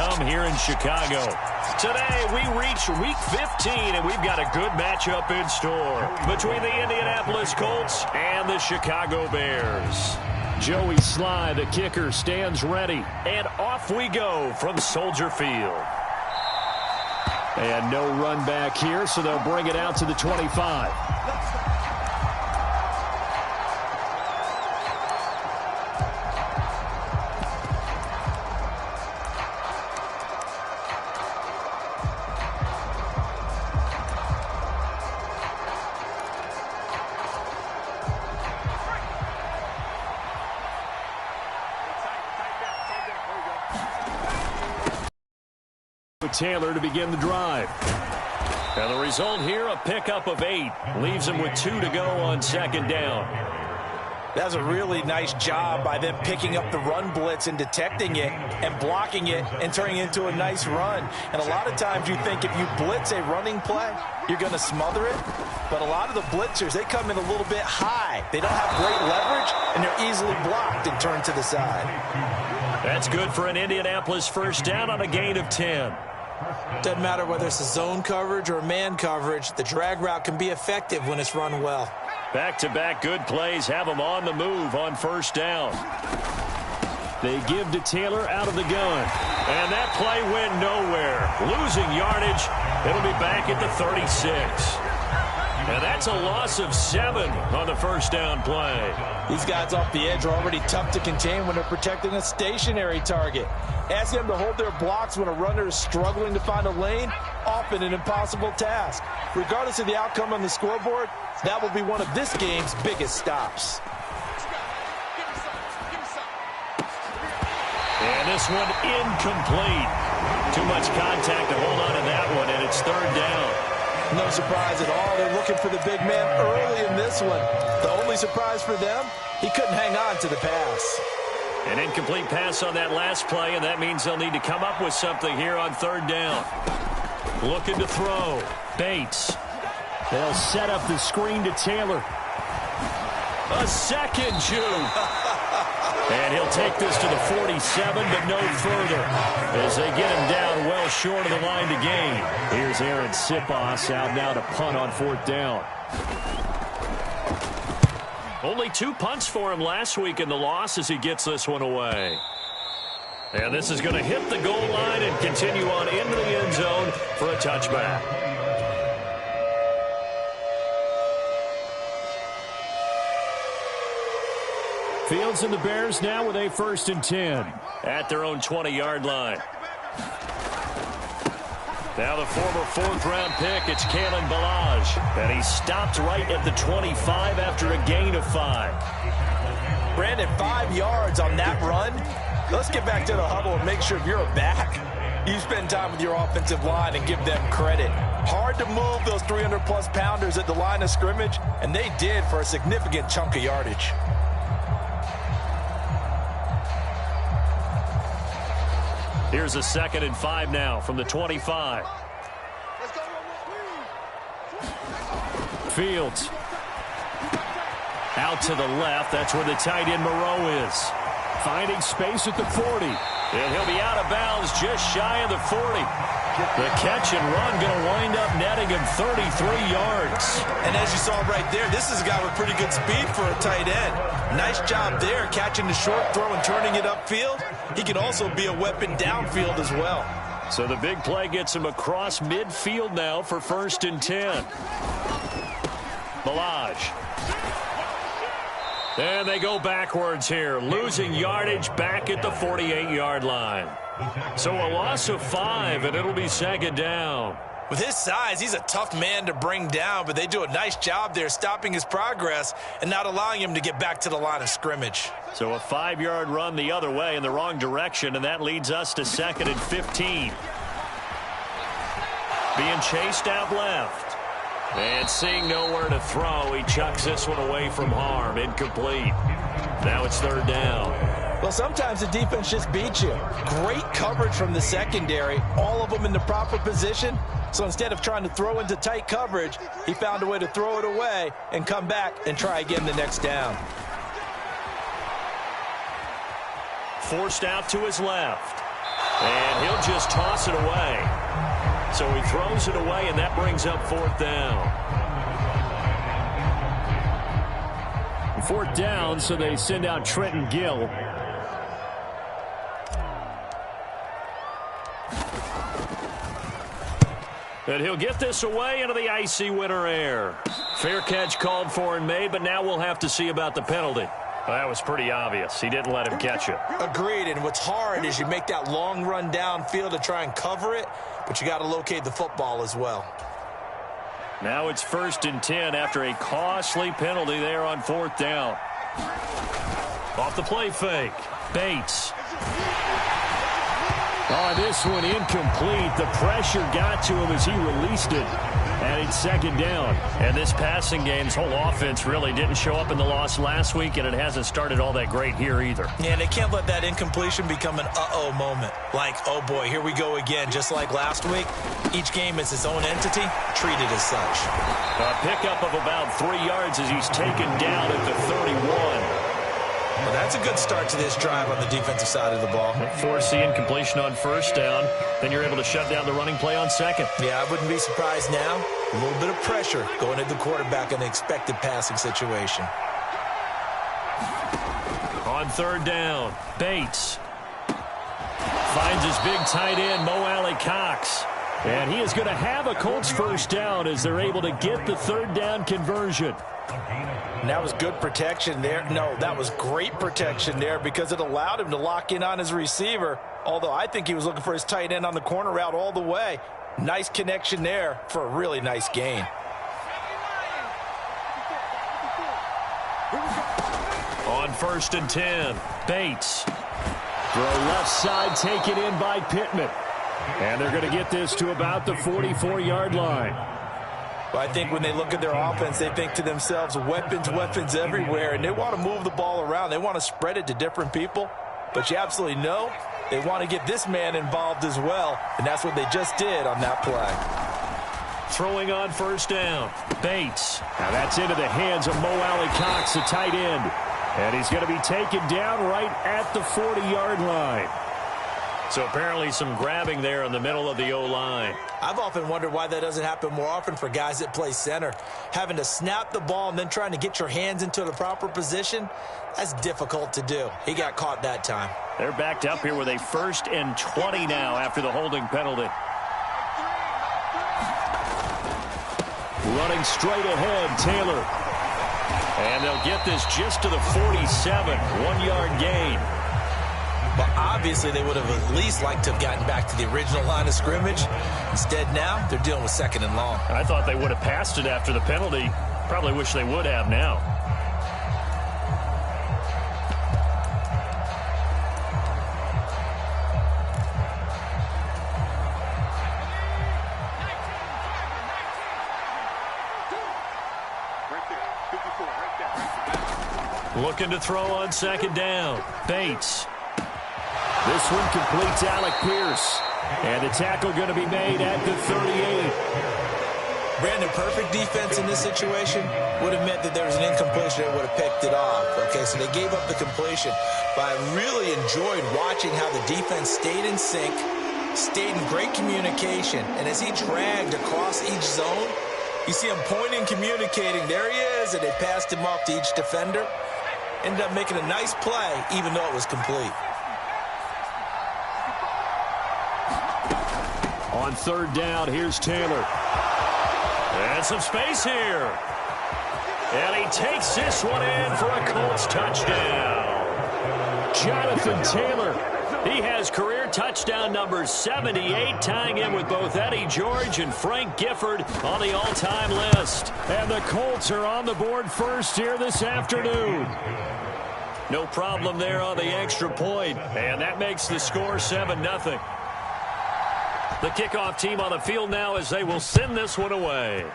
come here in Chicago. Today, we reach Week 15, and we've got a good matchup in store between the Indianapolis Colts and the Chicago Bears. Joey Sly, the kicker, stands ready, and off we go from Soldier Field. And no run back here, so they'll bring it out to the 25. Taylor to begin the drive. And the result here, a pickup of 8. Leaves him with 2 to go on second down. That's a really nice job by them picking up the run blitz and detecting it and blocking it and turning it into a nice run. And a lot of times you think if you blitz a running play, you're going to smother it. But a lot of the blitzers, they come in a little bit high. They don't have great leverage, and they're easily blocked and turned to the side. That's good for an Indianapolis first down on a gain of 10. Doesn't matter whether it's a zone coverage or man coverage, the drag route can be effective when it's run well. Back-to-back good plays have them on the move on first down. They give to Taylor out of the gun. And that play went nowhere. Losing yardage. It'll be back at the 36. And that's a loss of 7 on the first down play. These guys off the edge are already tough to contain when they're protecting a stationary target. Ask them to hold their blocks when a runner is struggling to find a lane, often an impossible task. Regardless of the outcome on the scoreboard, that will be one of this game's biggest stops. And this one incomplete. Too much contact to hold on to that one, and it's third down. No surprise at all. They're looking for the big man early in this one. The only surprise for them, he couldn't hang on to the pass. An incomplete pass on that last play, and that means they'll need to come up with something here on third down. Looking to throw. Bates. They'll set up the screen to Taylor. A second juke. And he'll take this to the 47, but no further, as they get him down well short of the line to gain. Here's Aaron Sipos out now to punt on fourth down. Only 2 punts for him last week in the loss as he gets this one away. And this is going to hit the goal line and continue on into the end zone for a touchback. Fields and the Bears now with a 1st and 10 at their own 20-yard line. Now the former 4th-round pick, it's Kalen Ballage. And he stopped right at the 25 after a gain of 5. Brandon, 5 yards on that run. Let's get back to the huddle and make sure if you're a back, you spend time with your offensive line and give them credit. Hard to move those 300-plus pounders at the line of scrimmage, and they did for a significant chunk of yardage. Here's a 2nd and 5 now from the 25. Fields. Out to the left. That's where the tight end Moreau is. Finding space at the 40. And he'll be out of bounds just shy of the 40. The catch and run going to wind up netting him 33 yards. And as you saw right there, this is a guy with pretty good speed for a tight end. Nice job there catching the short throw and turning it upfield. He can also be a weapon downfield as well. So the big play gets him across midfield now for 1st and 10. Ballage. And they go backwards here, losing yardage back at the 48-yard line. So a loss of 5, and it'll be 2nd down. With his size, he's a tough man to bring down, but they do a nice job there stopping his progress and not allowing him to get back to the line of scrimmage. So a 5-yard run the other way in the wrong direction, and that leads us to 2nd and 15. Being chased out left. And seeing nowhere to throw, he chucks this one away from harm. Incomplete. Now it's 3rd down. Well, sometimes the defense just beats you. Great coverage from the secondary, all of them in the proper position. So instead of trying to throw into tight coverage, he found a way to throw it away and come back and try again the next down. Forced out to his left. And he'll just toss it away. So he throws it away, and that brings up 4th down. 4th down, so they send out Trenton Gill. And he'll get this away into the icy winter air. Fair catch called for and made, but now we'll have to see about the penalty. Well, that was pretty obvious. He didn't let him catch it. Agreed, and what's hard is you make that long run downfield to try and cover it, but you got to locate the football as well. Now it's 1st and 10 after a costly penalty there on 4th down. Off the play fake. Bates. Oh, this one incomplete. The pressure got to him as he released it. And it's 2nd down. And this passing game's whole offense really didn't show up in the loss last week, and it hasn't started all that great here either. Yeah, and they can't let that incompletion become an uh-oh moment. Like, oh boy, here we go again. Just like last week, each game is its own entity, treated as such. A pickup of about 3 yards as he's taken down at the 31. Well, that's a good start to this drive on the defensive side of the ball. Force the incompletion on 1st down. Then you're able to shut down the running play on 2nd. Yeah, I wouldn't be surprised now. A little bit of pressure going at the quarterback in an expected passing situation. On 3rd down, Bates finds his big tight end, Mo Alley-Cox. And he is going to have a Colts 1st down as they're able to get the 3rd down conversion. And that was good protection there. No, that was great protection there because it allowed him to lock in on his receiver, although I think he was looking for his tight end on the corner route all the way. Nice connection there for a really nice gain. On 1st and 10, Bates. Throw left side, taken in by Pittman. And they're going to get this to about the 44-yard line. But I think when they look at their offense, they think to themselves, weapons, weapons everywhere, and they want to move the ball around. They want to spread it to different people. But you absolutely know they want to get this man involved as well, and that's what they just did on that play. Throwing on 1st down, Bates. Now that's into the hands of Mo Alley-Cox, the tight end. And he's going to be taken down right at the 40-yard line. So apparently some grabbing there in the middle of the O-line. I've often wondered why that doesn't happen more often for guys that play center. Having to snap the ball and then trying to get your hands into the proper position, that's difficult to do. He got caught that time. They're backed up here with a 1st and 20 now after the holding penalty. Running straight ahead, Taylor. And they'll get this just to the 47, 1-yard gain. But obviously they would have at least liked to have gotten back to the original line of scrimmage. Instead now, they're dealing with 2nd and long. I thought they would have passed it after the penalty. Probably wish they would have now. Looking to throw on 2nd down. Bates. This one completes Alec Pierce. And the tackle going to be made at the 38. Brandon, perfect defense in this situation would have meant that there was an incompletion that would have picked it off. Okay, so they gave up the completion. But I really enjoyed watching how the defense stayed in sync, stayed in great communication. And as he dragged across each zone, you see him pointing, communicating. There he is, and they passed him off to each defender. Ended up making a nice play, even though it was complete. On 3rd down, here's Taylor. And some space here. And he takes this one in for a Colts touchdown. Jonathan Taylor. He has career touchdown number 78, tying in with both Eddie George and Frank Gifford on the all-time list. And the Colts are on the board first here this afternoon. No problem there on the extra point. And that makes the score 7-0. The kickoff team on the field now as they will send this one away.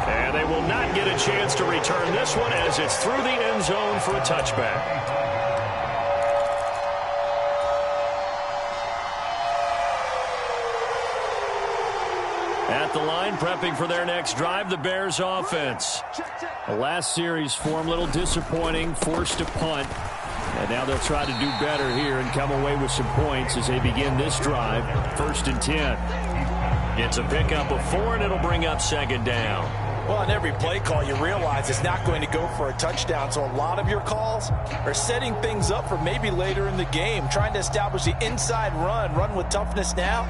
And they will not get a chance to return this one as it's through the end zone for a touchback. At the line, prepping for their next drive, the Bears offense. The last series form, a little disappointing, forced a punt. And now they'll try to do better here and come away with some points as they begin this drive. 1st and 10. It's a pickup of 4, and it'll bring up 2nd down. Well, on every play call, you realize it's not going to go for a touchdown. So a lot of your calls are setting things up for maybe later in the game, trying to establish the inside run with toughness now,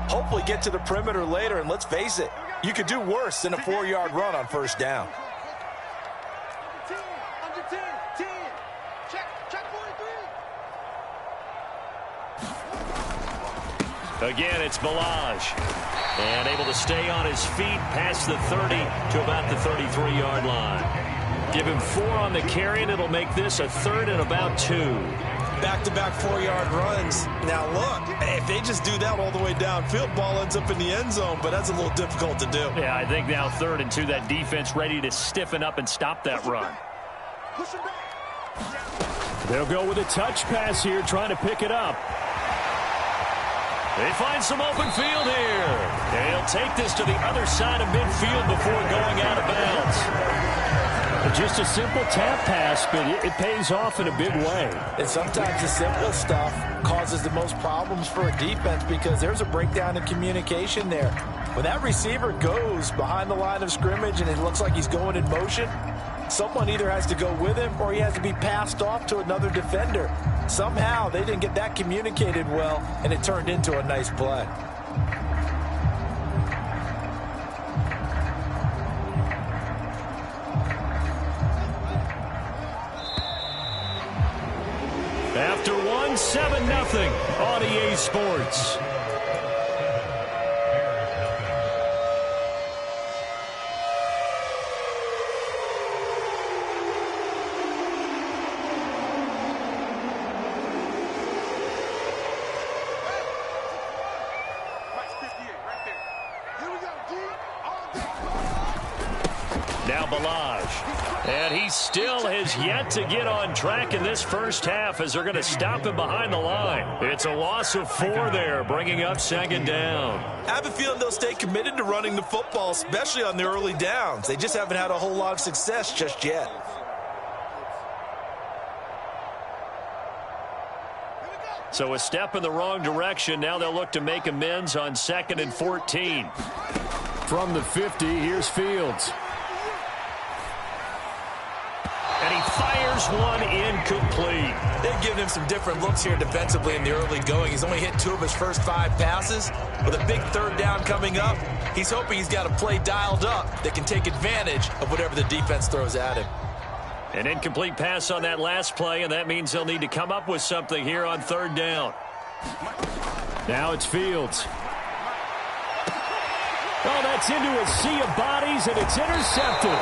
hopefully get to the perimeter later. And let's face it, you could do worse than a 4-yard run on 1st down. Again, it's Balaj. And able to stay on his feet past the 30 to about the 33-yard line. Give him 4 on the carry, and it'll make this a 3rd and about 2. Back-to-back 4-yard runs. Now, look, if they just do that all the way downfield, ball ends up in the end zone, but that's a little difficult to do. Yeah, I think now 3rd and 2, that defense ready to stiffen up and stop that run. They'll go with a touch pass here, trying to pick it up. They find some open field here. They'll take this to the other side of midfield before going out of bounds. Just a simple tap pass, but it pays off in a big way. And sometimes the simple stuff causes the most problems for a defense because there's a breakdown in communication there. When that receiver goes behind the line of scrimmage and it looks like he's going in motion, someone either has to go with him or he has to be passed off to another defender. Somehow they didn't get that communicated well, and it turned into a nice play. After 1, 7-0 on EA Sports. Now Balaj. And he still has yet to get on track in this first half as they're going to stop him behind the line. It's a loss of 4 there, bringing up 2nd down. I have a feeling they'll stay committed to running the football, especially on the early downs. They just haven't had a whole lot of success just yet. So a step in the wrong direction. Now they'll look to make amends on 2nd and 14. From the 50, here's Fields. And he fires one incomplete. They've given him some different looks here defensively in the early going. He's only hit 2 of his first 5 passes. With a big 3rd down coming up, he's hoping he's got a play dialed up that can take advantage of whatever the defense throws at him. An incomplete pass on that last play, and that means they'll need to come up with something here on 3rd down. Now it's Fields. Oh, that's into a sea of bodies, and it's intercepted.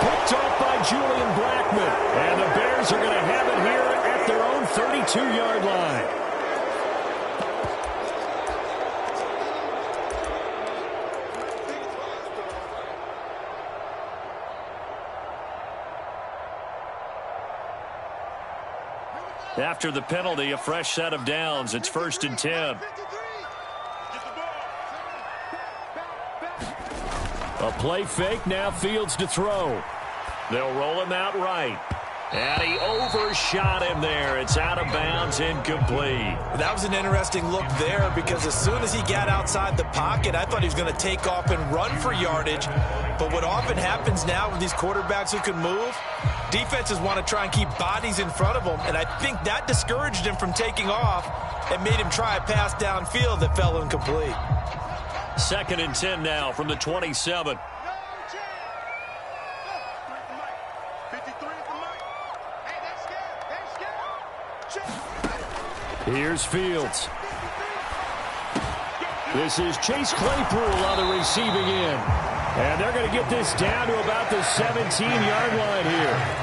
Picked off by Julian Blackman. And the Bears are going to have it here at their own 32-yard line. After the penalty, a fresh set of downs. It's 1st and 10. A play fake, now Fields to throw. They'll roll him out right. And he overshot him there. It's out of bounds, incomplete. That was an interesting look there because as soon as he got outside the pocket, I thought he was going to take off and run for yardage. But what often happens now with these quarterbacks who can move, defenses want to try and keep bodies in front of them. And I think that discouraged him from taking off and made him try a pass downfield that fell incomplete. 2nd and 10 now from the 27. Here's Fields. This is Chase Claypool on the receiving end. And they're going to get this down to about the 17-yard line here.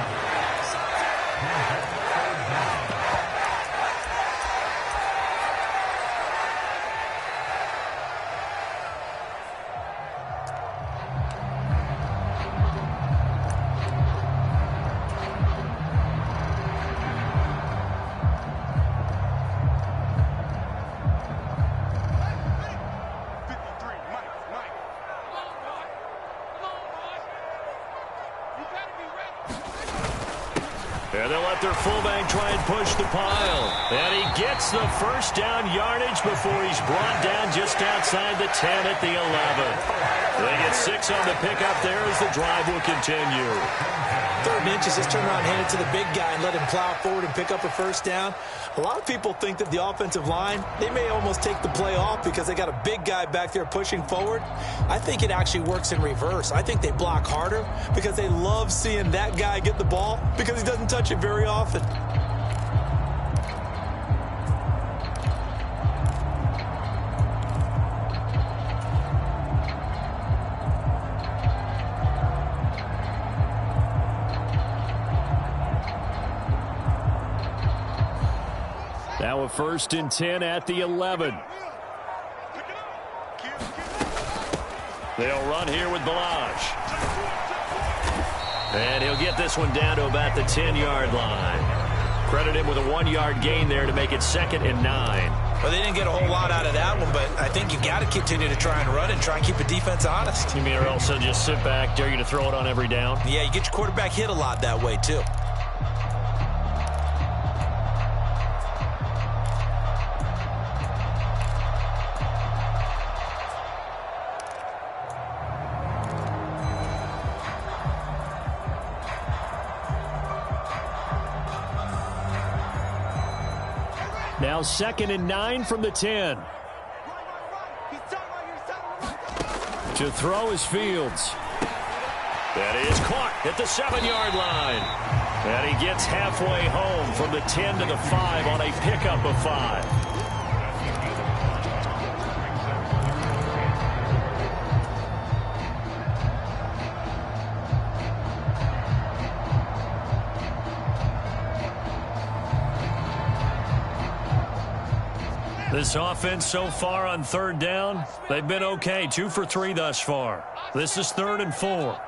let their fullback try and push the pile. And he gets the first down yardage before he's brought down just outside the 10 at the 11. They get 6 on the pickup there as the drive will continue. 3rd and inches, just turn around, hand it to the big guy and let him plow forward and pick up a first down. A lot of people think that the offensive line, they may almost take the play off because they got a big guy back there pushing forward. I think it actually works in reverse. I think they block harder because they love seeing that guy get the ball because he doesn't touch it very often. Now a 1st and 10 at the 11. They'll run here with Balaj. And he'll get this one down to about the 10-yard line. Credit him with a 1-yard gain there to make it 2nd and 9. Well, they didn't get a whole lot out of that one, but I think you got to continue to try and run and try and keep the defense honest. You mean or also just sit back, dare you to throw it on every down? Yeah, you get your quarterback hit a lot that way, too. Now 2nd and 9 from the 10. To throw is Fields. That is caught at the 7-yard line. And he gets halfway home from the 10 to the 5 on a pickup of 5. This offense so far on 3rd down, they've been okay. 2 for 3 thus far. This is 3rd and 4.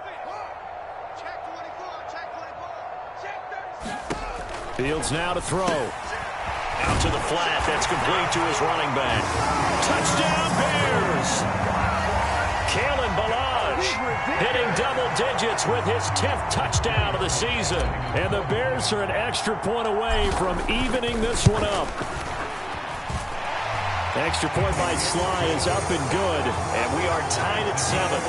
Fields now to throw. Out to the flat. That's complete to his running back. Touchdown Bears! Kalen Balaj hitting double digits with his 10th touchdown of the season. And the Bears are an extra point away from evening this one up. Extra point by Sly is up and good, and we are tied at 7.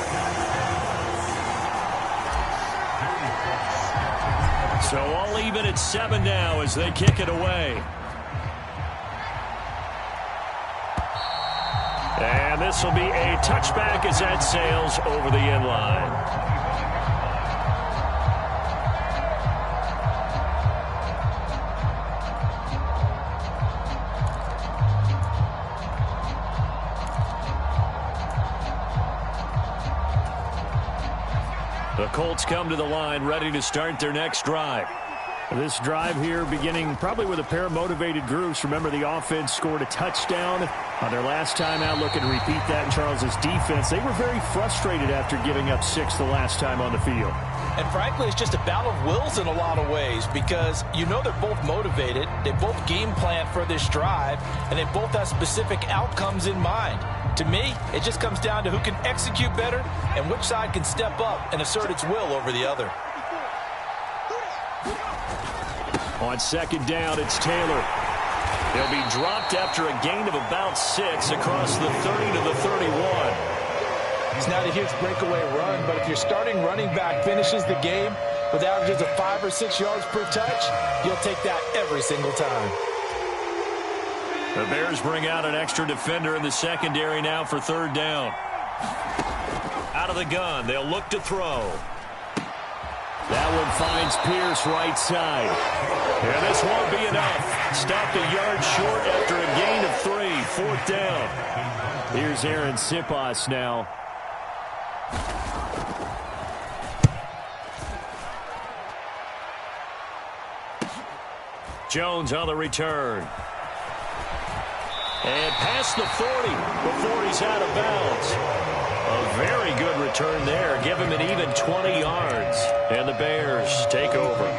So all even at 7 now as they kick it away. And this will be a touchback as that sails over the end line. The Colts come to the line ready to start their next drive. This drive here beginning probably with a pair of motivated groups. Remember, the offense scored a touchdown on their last time out. Looking to repeat that in Charles's defense. They were very frustrated after giving up 6 the last time on the field. And frankly, it's just a battle of wills in a lot of ways because you know they're both motivated. They both game plan for this drive, and they both have specific outcomes in mind. To me, it just comes down to who can execute better and which side can step up and assert its will over the other. On 2nd down, it's Taylor. He'll be dropped after a gain of about 6 across the 30 to the 31. It's not a huge breakaway run, but if your starting running back finishes the game with averages of 5 or 6 yards per touch, you'll take that every single time. The Bears bring out an extra defender in the secondary now for 3rd down. Out of the gun, they'll look to throw. That one finds Pierce right side. And this won't be enough. Stopped a yard short after a gain of 3. 4th down. Here's Aaron Sipas now. Jones on the return. And past the 40 before he's out of bounds. A very good return there. Give him an even 20 yards. And the Bears take over.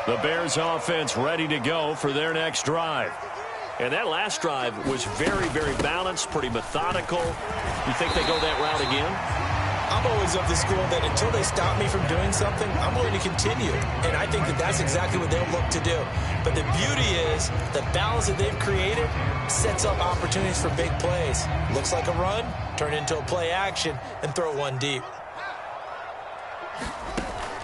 The The Bears offense ready to go for their next drive. And that last drive was very, very balanced, pretty methodical. You think they go that route again? I'm always of the school that until they stop me from doing something, I'm going to continue. And I think that that's exactly what they'll look to do. But the beauty is the balance that they've created sets up opportunities for big plays. Looks like a run, turn into a play action, and throw one deep.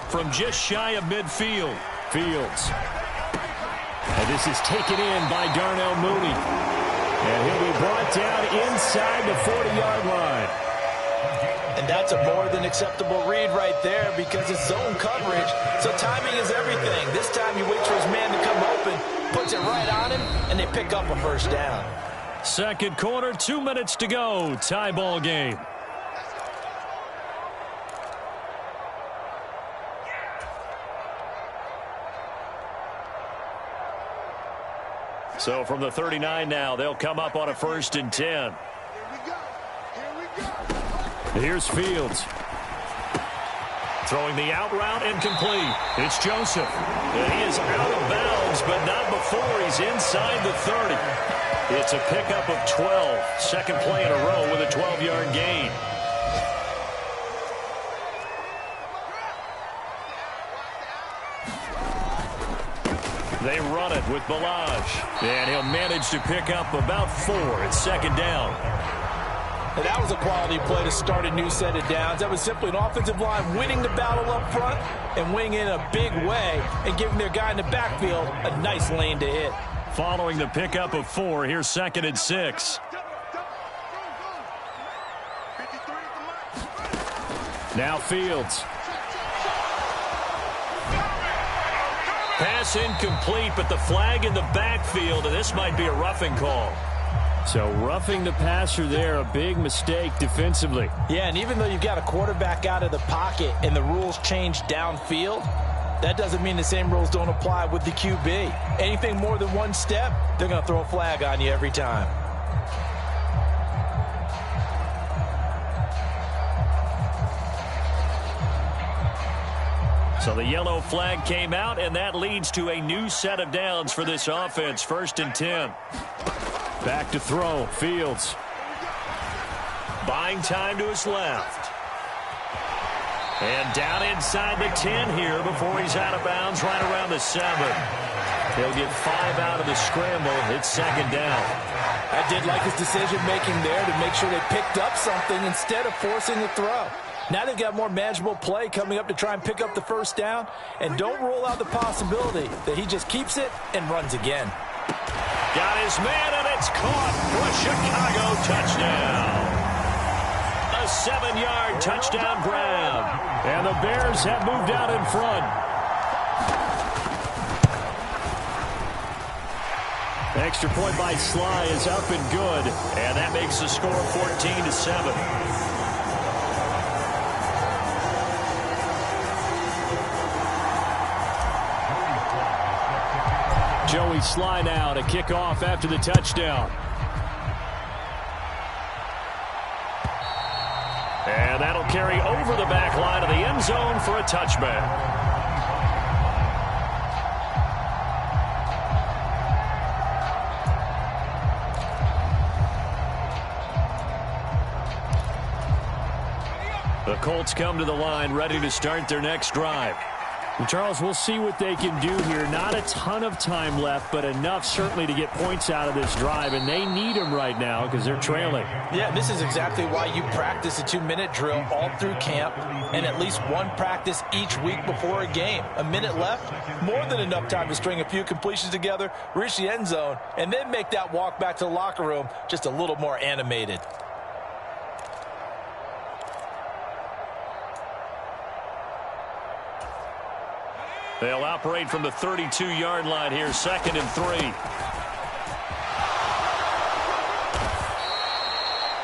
From just shy of midfield, Fields. And this is taken in by Darnell Mooney. And he'll be brought down inside the 40-yard line. And that's a more than acceptable read right there because it's zone coverage, so timing is everything. This time he waits for his man to come open, puts it right on him, and they pick up a first down. Second quarter, 2 minutes to go. Tie ball game. So from the 39 now, they'll come up on a 1st and 10. Here's Fields. Throwing the out route incomplete. It's Joseph. And he is out of bounds, but not before he's inside the 30. It's a pickup of 12. Second play in a row with a 12-yard gain. They run it with Balaj. And he'll manage to pick up about 4 at second down. And that was a quality play to start a new set of downs. That was simply an offensive line winning the battle up front and winning in a big way and giving their guy in the backfield a nice lane to hit. Following the pickup of 4, here's 2nd and 6. Now Fields. Pass incomplete, but the flag in the backfield, and this might be a roughing call. So roughing the passer there, a big mistake defensively. Yeah, and even though you've got a quarterback out of the pocket and the rules change downfield, that doesn't mean the same rules don't apply with the QB. Anything more than one step, they're going to throw a flag on you every time. So the yellow flag came out, and that leads to a new set of downs for this offense. 1st and 10. Back to throw. Fields. Buying time to his left. And down inside the 10 here before he's out of bounds right around the 7. He'll get 5 out of the scramble. It's second down. I did like his decision-making there to make sure they picked up something instead of forcing the throw. Now they've got more manageable play coming up to try and pick up the first down. And don't rule out the possibility that he just keeps it and runs again. Got his man, and it's caught for a Chicago touchdown. A 7-yard touchdown grab. And the Bears have moved out in front. Extra point by Sly is up and good. And that makes the score 14-7. Joey Sly now to kick off after the touchdown. And that'll carry over the back line of the end zone for a touchback. The Colts come to the line ready to start their next drive. And Charles, we'll see what they can do here. Not a ton of time left, but enough certainly to get points out of this drive, and they need them right now because they're trailing. Yeah, this is exactly why you practice a 2-minute drill all through camp and at least one practice each week before a game. A minute left, more than enough time to string a few completions together, reach the end zone, and then make that walk back to the locker room just a little more animated. They'll operate from the 32-yard line here, 2nd and 3.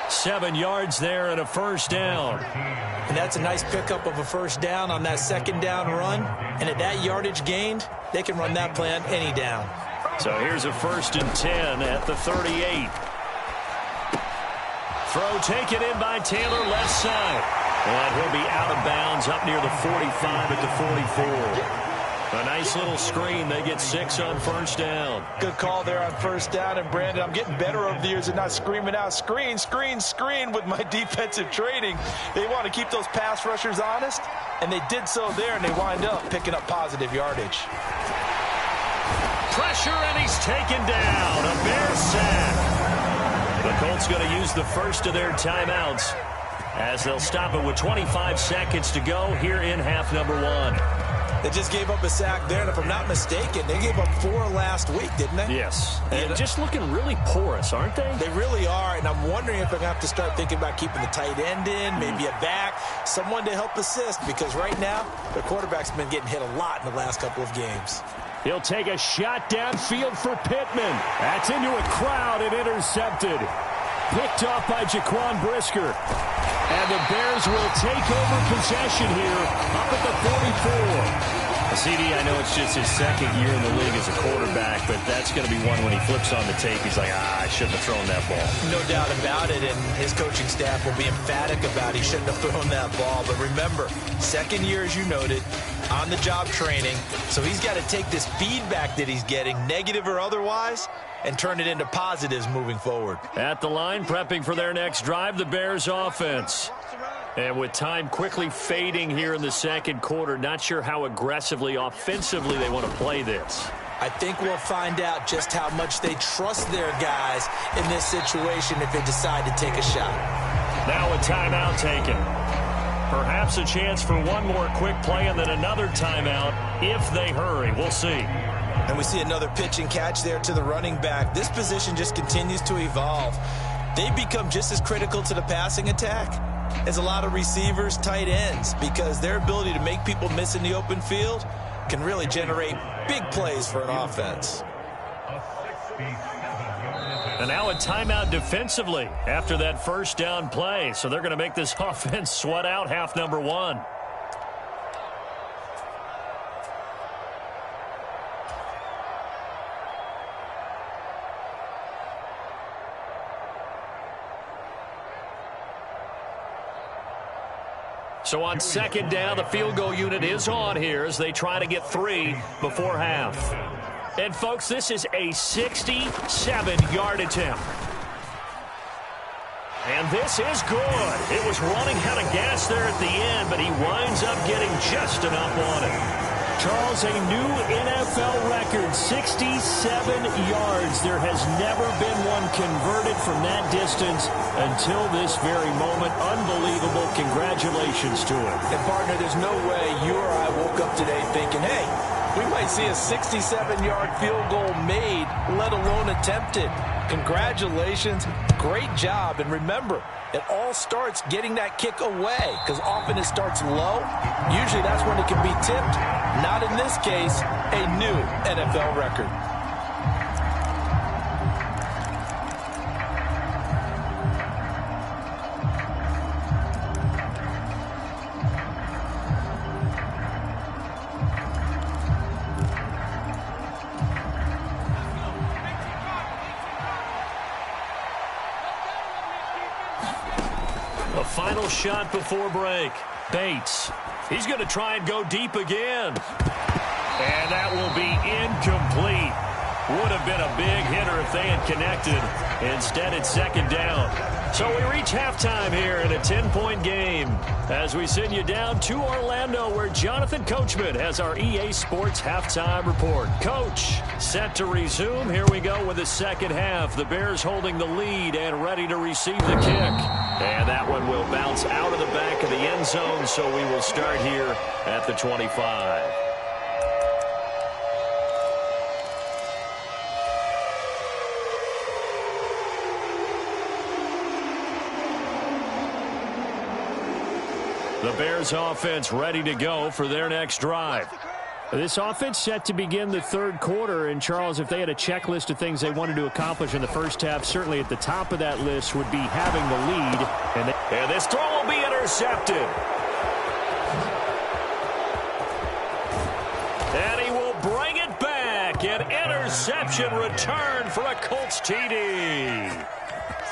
7 yards there and a first down. And that's a nice pickup of a first down on that second down run. And at that yardage gained, they can run that play on any down. So here's a 1st and 10 at the 38. Throw taken in by Taylor, left side. And he'll be out of bounds up near the 45 at the 44. A nice little screen. They get 6 on first down. Good call there on first down. And, Brandon, I'm getting better over the years at not screaming out, screen, screen, screen with my defensive training. They want to keep those pass rushers honest, and they did so there, and they wind up picking up positive yardage. Pressure, and he's taken down. A Bear sack. The Colts going to use the first of their timeouts as they'll stop it with 25 seconds to go here in half number 1. They just gave up a sack there, and if I'm not mistaken, they gave up 4 last week, didn't they? Yes. And just looking really porous, aren't they? They really are, and I'm wondering if they're going to have to start thinking about keeping the tight end in, maybe a back, someone to help assist, because right now, their quarterback's been getting hit a lot in the last couple of games. He'll take a shot downfield for Pittman. That's into a crowd and intercepted. Picked off by Jaquan Brisker. And the Bears will take over possession here up at the 44. CD, I know it's just his second year in the league as a quarterback, but that's going to be one when he flips on the tape. He's like, I shouldn't have thrown that ball. No doubt about it, and his coaching staff will be emphatic about he shouldn't have thrown that ball. But remember, second year, as you noted, on-the-job training, so he's got to take this feedback that he's getting, negative or otherwise, and turn it into positives moving forward. At the line, prepping for their next drive, the Bears offense. And with time quickly fading here in the second quarter, not sure how aggressively, offensively they want to play this. I think we'll find out just how much they trust their guys in this situation if they decide to take a shot. Now a timeout taken. Perhaps a chance for one more quick play and then another timeout if they hurry. We'll see. And we see another pitch and catch there to the running back. This position just continues to evolve. They become just as critical to the passing attack as a lot of receivers, tight ends, because their ability to make people miss in the open field can really generate big plays for an offense. And now a timeout defensively after that first down play. So they're going to make this offense sweat out half number 1. So on second down, the field goal unit is on here as they try to get 3 before half. And, folks, this is a 67-yard attempt. And this is good. It was running out of gas there at the end, but he winds up getting just enough on it. Charles, a new NFL record, 67 yards. There has never been one converted from that distance until this very moment. Unbelievable. Congratulations to him. And, partner, there's no way you or I woke up today thinking, hey, we might see a 67-yard field goal made, let alone attempted. Congratulations. Great job. And remember, it all starts getting that kick away, because often it starts low. Usually that's when it can be tipped. Not in this case, a new NFL record. A final shot before break. Bates. He's going to try and go deep again. And that will be incomplete. Would have been a big hitter if they had connected. Instead, it's second down. So we reach halftime here in a 10-point game as we send you down to Orlando, where Jonathan Coachman has our EA Sports halftime report. Coach, set to resume. Here we go with the second half. The Bears holding the lead and ready to receive the kick. And that one will bounce out of the back of the end zone, so we will start here at the 25. The Bears offense ready to go for their next drive. This offense set to begin the third quarter, and Charles, if they had a checklist of things they wanted to accomplish in the first half, certainly at the top of that list would be having the lead. And this throw will be intercepted. And he will bring it back. An interception return for a Colts TD.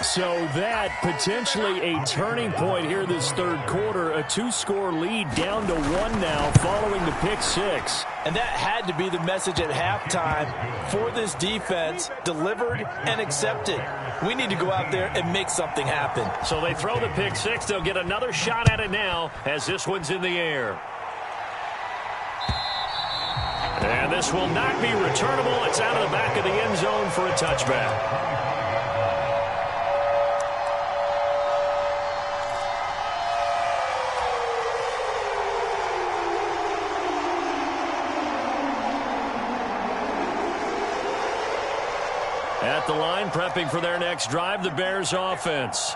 So that potentially a turning point here this third quarter. A 2-score lead down to 1 now following the pick six. And that had to be the message at halftime for this defense, delivered and accepted. We need to go out there and make something happen. So they throw the pick six. They'll get another shot at it now as this one's in the air. And this will not be returnable. It's out of the back of the end zone for a touchback. At the line, prepping for their next drive, the Bears offense.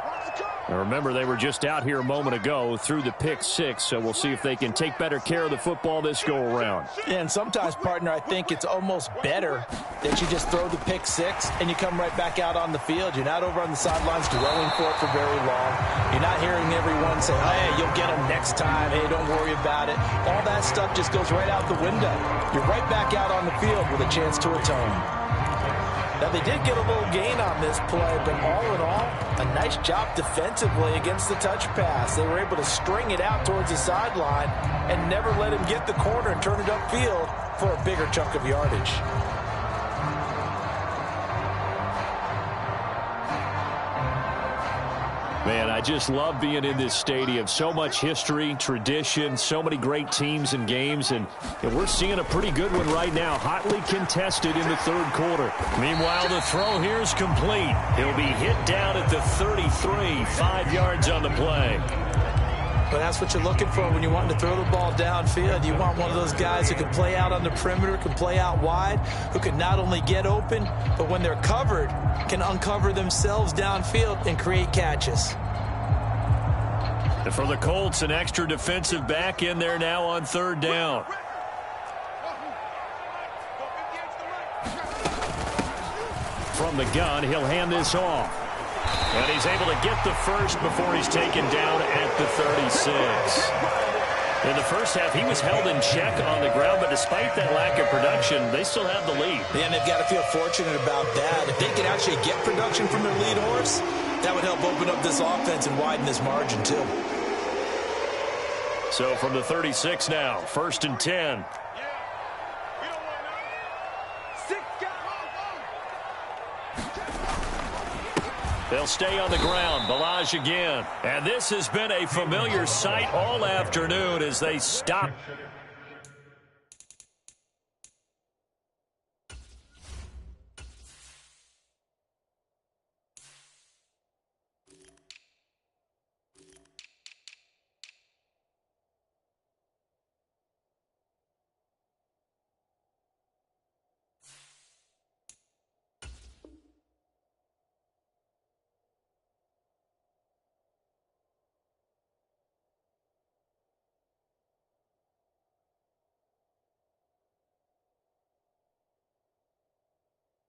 Now remember, they were just out here a moment ago through the pick six, so we'll see if they can take better care of the football this go-around. Yeah, and sometimes, partner, I think it's almost better that you just throw the pick six and you come right back out on the field. You're not over on the sidelines dwelling for it for very long. You're not hearing everyone say, hey, you'll get them next time. Hey, don't worry about it. All that stuff just goes right out the window. You're right back out on the field with a chance to atone. Now, they did get a little gain on this play, but all in all, a nice job defensively against the touch pass. They were able to string it out towards the sideline and never let him get the corner and turn it upfield for a bigger chunk of yardage. Man, I just love being in this stadium. So much history, tradition, so many great teams and games, and we're seeing a pretty good one right now, hotly contested in the third quarter. Meanwhile, the throw here is complete. He'll be hit down at the 33, 5 yards on the play. But that's what you're looking for when you want to throw the ball downfield. You want one of those guys who can play out on the perimeter, can play out wide, who can not only get open, but when they're covered, can uncover themselves downfield and create catches. And for the Colts, an extra defensive back in there now on third down. From the gun, he'll hand this off. And he's able to get the first before he's taken down at the 36. In the first half, he was held in check on the ground, but despite that lack of production, they still have the lead. Yeah, and they've got to feel fortunate about that. If they could actually get production from their lead horse, that would help open up this offense and widen this margin, too. So from the 36 now, 1st and 10. They'll stay on the ground. Balaj again. And this has been a familiar sight all afternoon as they stop.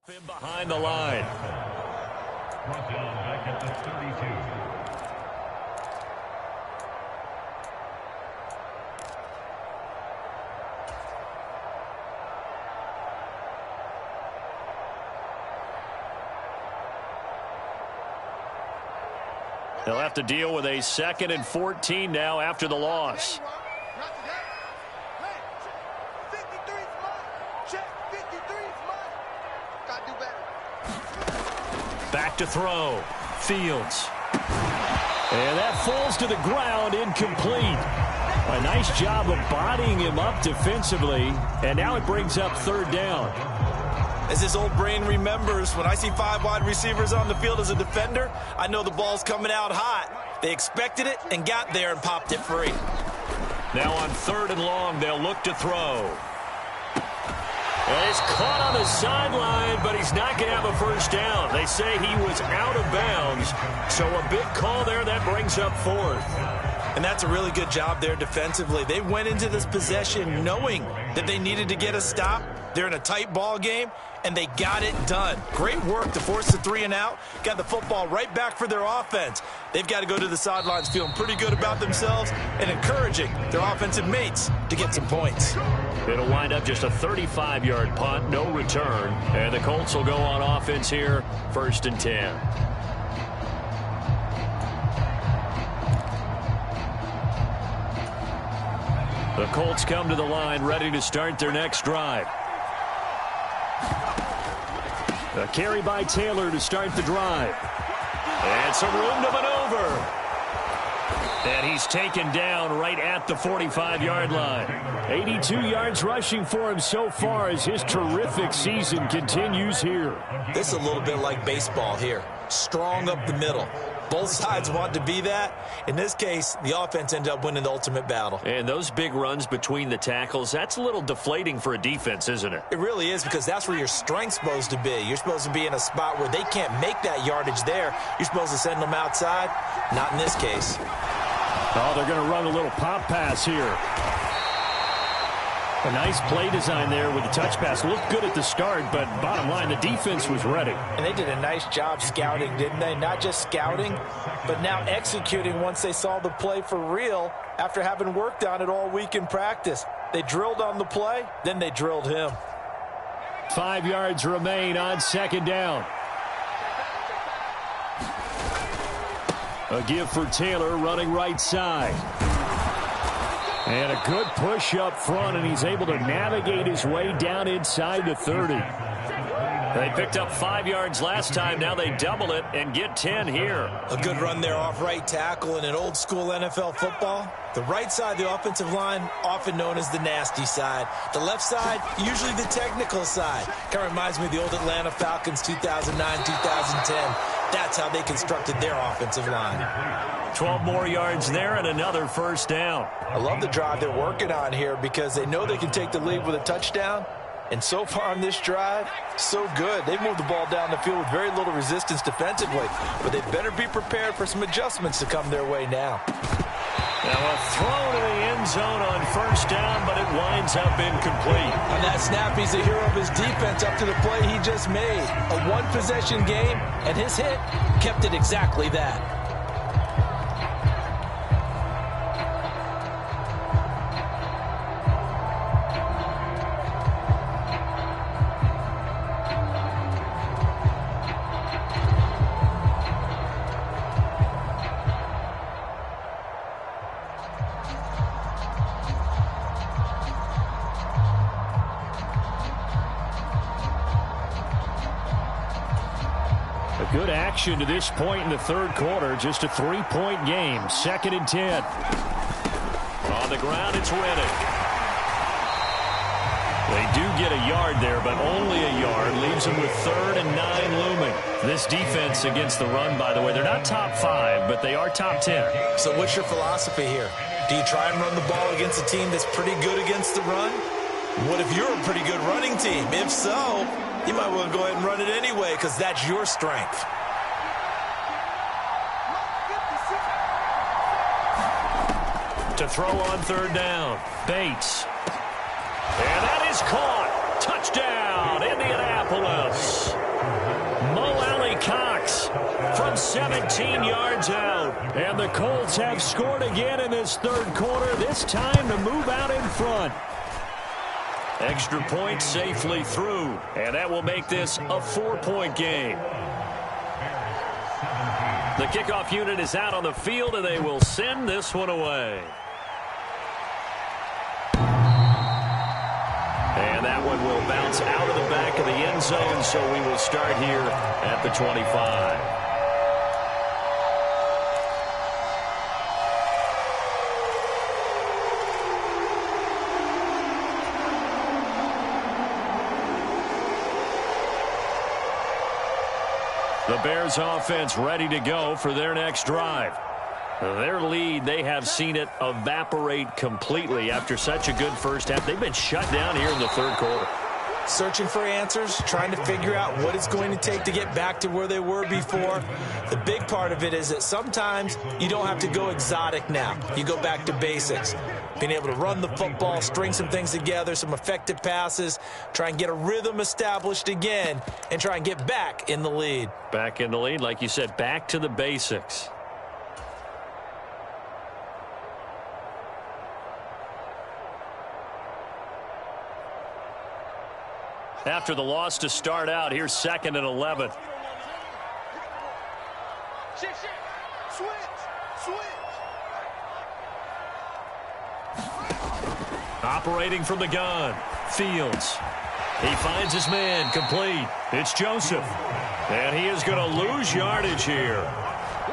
In behind the line. Back at the 32. They'll have to deal with a 2nd and 14 now after the loss. Back to throw. Fields. And that falls to the ground, incomplete. A nice job of bodying him up defensively, and now it brings up third down. As his old brain remembers, when I see 5 wide receivers on the field as a defender, I know the ball's coming out hot. They expected it and got there and popped it free. Now on 3rd and long, they'll look to throw. And he's caught on the sideline, but he's not going to have a first down. They say he was out of bounds, so a big call there that brings up 4th. And that's a really good job there defensively. They went into this possession knowing that they needed to get a stop. They're in a tight ball game, and they got it done. Great work to force the 3 and out. Got the football right back for their offense. They've got to go to the sidelines feeling pretty good about themselves and encouraging their offensive mates to get some points. It'll wind up just a 35-yard punt, no return. And the Colts will go on offense here, 1st and 10. The Colts come to the line, ready to start their next drive. A carry by Taylor to start the drive. And some room to maneuver. And he's taken down right at the 45-yard line. 82 yards rushing for him so far as his terrific season continues here. This is a little bit like baseball here. Strong up the middle. Both sides want to be that. In this case, the offense ended up winning the ultimate battle. And those big runs between the tackles, that's a little deflating for a defense, isn't it? It really is, because that's where your strength's supposed to be. You're supposed to be in a spot where they can't make that yardage there. You're supposed to send them outside. Not in this case. Oh, they're going to run a little pop pass here. A nice play design there with the touch pass. Looked good at the start, but bottom line, the defense was ready. And they did a nice job scouting, didn't they? Not just scouting, but now executing once they saw the play for real after having worked on it all week in practice. They drilled on the play, then they drilled him. 5 yards remain on second down. A give for Taylor running right side. And a good push up front, and he's able to navigate his way down inside the 30. They picked up 5 yards last time. Now they double it and get 10 here. A good run there off right tackle in an old school NFL football. The right side of the offensive line, often known as the nasty side. The left side, usually the technical side. Kind of reminds me of the old Atlanta Falcons 2009, 2010. That's how they constructed their offensive line. 12 more yards there and another first down. I love the drive they're working on here because they know they can take the lead with a touchdown. And so far on this drive, so good. They've moved the ball down the field with very little resistance defensively. But they better be prepared for some adjustments to come their way now. Now a throw to the end zone on first down, but it winds up incomplete. On that snap, he's the hero of his defense up to the play he just made. A one-possession game, and his hit kept it exactly that. Good action to this point in the third quarter. Just a 3-point game. 2nd and 10. On the ground, it's Reddick. They do get a yard there, but only a yard. Leaves them with 3rd and 9 looming. This defense against the run, by the way, they're not top 5, but they are top 10. So what's your philosophy here? Do you try and run the ball against a team that's pretty good against the run? What if you're a pretty good running team? If so, you might want to go ahead and run it anyway because that's your strength. To throw on third down, Bates. And that is caught. Touchdown, Indianapolis. Mo Alley Cox from 17 yards out. And the Colts have scored again in this third quarter, this time to move out in front. Extra point safely through, and that will make this a 4-point game. The kickoff unit is out on the field, and they will send this one away. And that one will bounce out of the back of the end zone, so we will start here at the 25. The Bears offense ready to go for their next drive. Their lead, they have seen it evaporate completely after such a good first half. They've been shut down here in the third quarter. Searching for answers, trying to figure out what it's going to take to get back to where they were before. The big part of it is that sometimes you don't have to go exotic now. You go back to basics. Being able to run the football, string some things together, some effective passes, try and get a rhythm established again, and try and get back in the lead. Back in the lead, like you said, back to the basics. After the loss to start out, here's 2nd and 11. Operating from the gun. Fields. He finds his man. Complete. It's Joseph. And he is going to lose yardage here.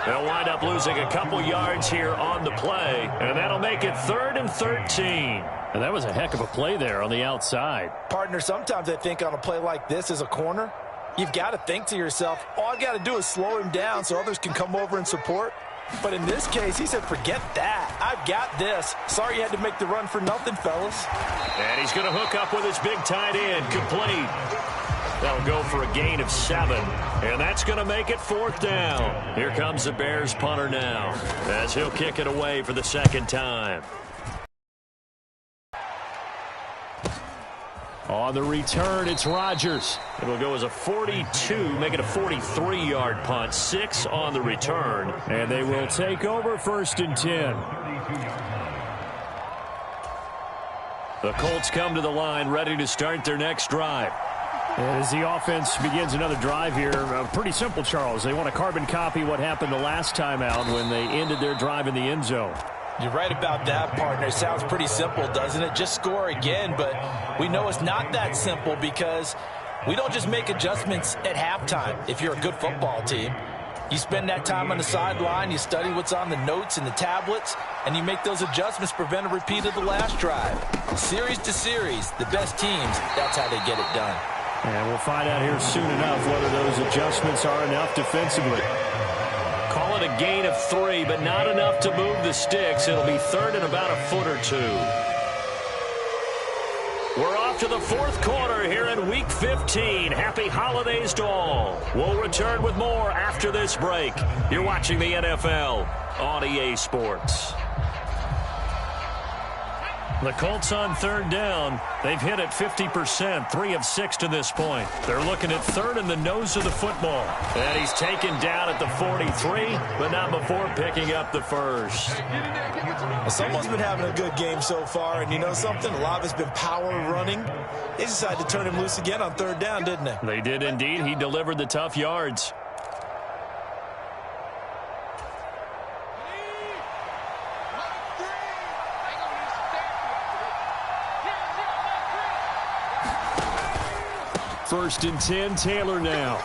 They'll wind up losing a couple yards here on the play. And that'll make it 3rd and 13. And that was a heck of a play there on the outside. Partner, sometimes I think on a play like this as a corner, you've got to think to yourself, all I got to do is slow him down so others can come over and support. But in this case, he said, forget that. I've got this. Sorry you had to make the run for nothing, fellas. And he's going to hook up with his big tight end. Complete. That'll go for a gain of 7. And that's going to make it 4th down. Here comes the Bears punter now as he'll kick it away for the 2nd time. On the return, it's Rodgers. It'll go as a 42, make it a 43-yard punt. 6 on the return. And they will take over 1st and 10. The Colts come to the line, ready to start their next drive. And as the offense begins another drive here, pretty simple, Charles. They want to carbon copy what happened the last time out when they ended their drive in the end zone. You're right about that, partner. It sounds pretty simple, doesn't it? Just score again, but we know it's not that simple because we don't just make adjustments at halftime if you're a good football team. You spend that time on the sideline, you study what's on the notes and the tablets, and you make those adjustments to prevent a repeat of the last drive. Series to series, the best teams, that's how they get it done. And we'll find out here soon enough whether those adjustments are enough defensively. Call it a gain of 3, but not enough to move the sticks. It'll be 3rd and about a foot or 2. We're off to the 4th quarter here in Week 15. Happy holidays to all. We'll return with more after this break. You're watching the NFL on EA Sports. The Colts on 3rd down. They've hit it 50%, 3 of 6 to this point. They're looking at 3rd in the nose of the football. And he's taken down at the 43, but not before picking up the 1st. Someone's been having a good game so far, and you know something? A lot of it's been power running. They decided to turn him loose again on 3rd down, didn't they? They did indeed. He delivered the tough yards. First and 10, Taylor now.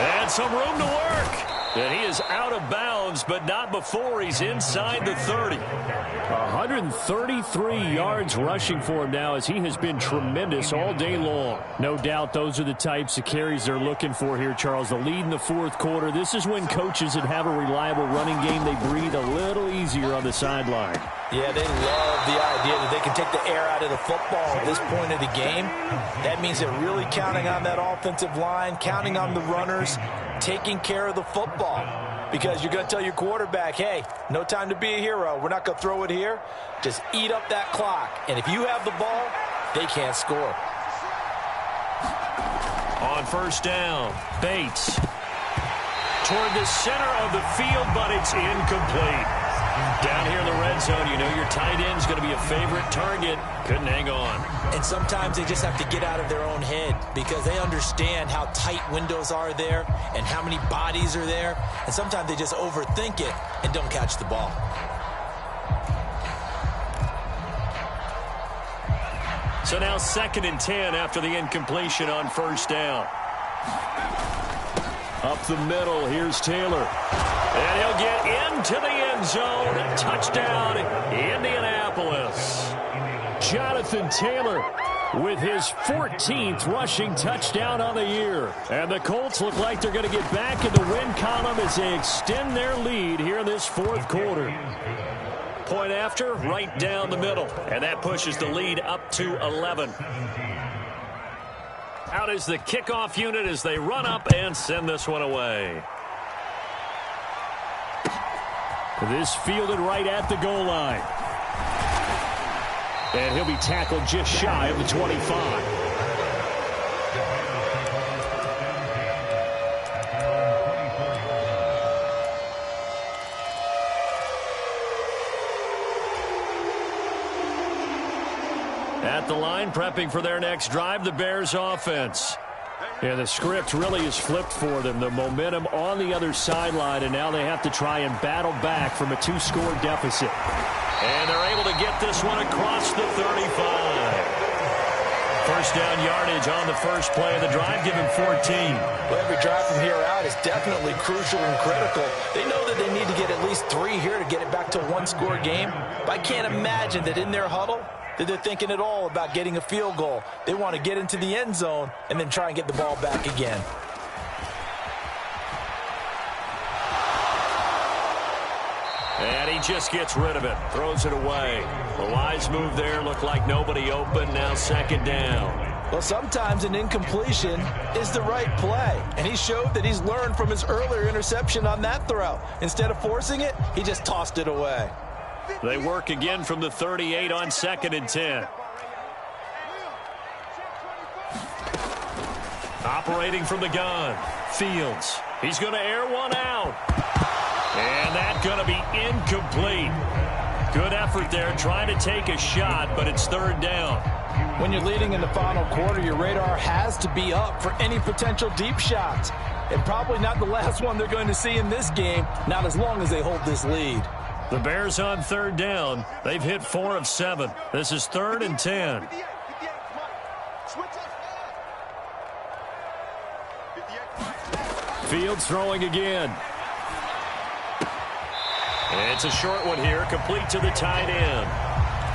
And some room to work. And he is out of bounds, but not before he's inside the 30. 133 yards rushing for him now as he has been tremendous all day long. No doubt those are the types of carries they're looking for here, Charles. The lead in the 4th quarter. This is when coaches that have a reliable running game, they breathe a little easier on the sideline. Yeah, they love the idea that they can take the air out of the football at this point of the game. That means they're really counting on that offensive line, counting on the runners, taking care of the football. Because you're going to tell your quarterback, hey, no time to be a hero. We're not going to throw it here. Just eat up that clock. And if you have the ball, they can't score. On 1st down, Bates. Toward the center of the field, but it's incomplete. Down here in the red zone, you know your tight end's going to be a favorite target. Couldn't hang on. And sometimes they just have to get out of their own head because they understand how tight windows are there and how many bodies are there. And sometimes they just overthink it and don't catch the ball. So now 2nd and 10 after the incompletion on 1st down. Up the middle, here's Taylor. And he'll get into the end zone. Touchdown, Indianapolis. Jonathan Taylor with his 14th rushing touchdown on the year. And the Colts look like they're going to get back in the win column as they extend their lead here in this 4th quarter. Point after, right down the middle. And that pushes the lead up to 11. Out is the kickoff unit as they run up and send this one away. This fielded right at the goal line. And he'll be tackled just shy of the 25. At the line, prepping for their next drive, the Bears offense. Yeah, the script really is flipped for them. The momentum on the other sideline, and now they have to try and battle back from a 2-score deficit. And they're able to get this one across the 35. First down yardage on the first play of the drive, give him 14. Well, every drive from here out is definitely crucial and critical. They know that they need to get at least 3 here to get it back to a 1-score game. But I can't imagine that in their huddle that they're thinking at all about getting a field goal. They want to get into the end zone and then try and get the ball back again. And he just gets rid of it, throws it away. The wise move there, looked like nobody open, now second down. Well, sometimes an incompletion is the right play, and he showed that he's learned from his earlier interception on that throw. Instead of forcing it, he just tossed it away. They work again from the 38 on 2nd and 10. Operating from the gun, Fields. He's going to air one out. And that's going to be incomplete. Good effort there trying to take a shot, but it's 3rd down. When you're leading in the final quarter, your radar has to be up for any potential deep shots. And probably not the last one they're going to see in this game, not as long as they hold this lead. The Bears on 3rd down. They've hit 4 of 7. This is 3rd and 10. Fields throwing again. It's a short one here, complete to the tight end.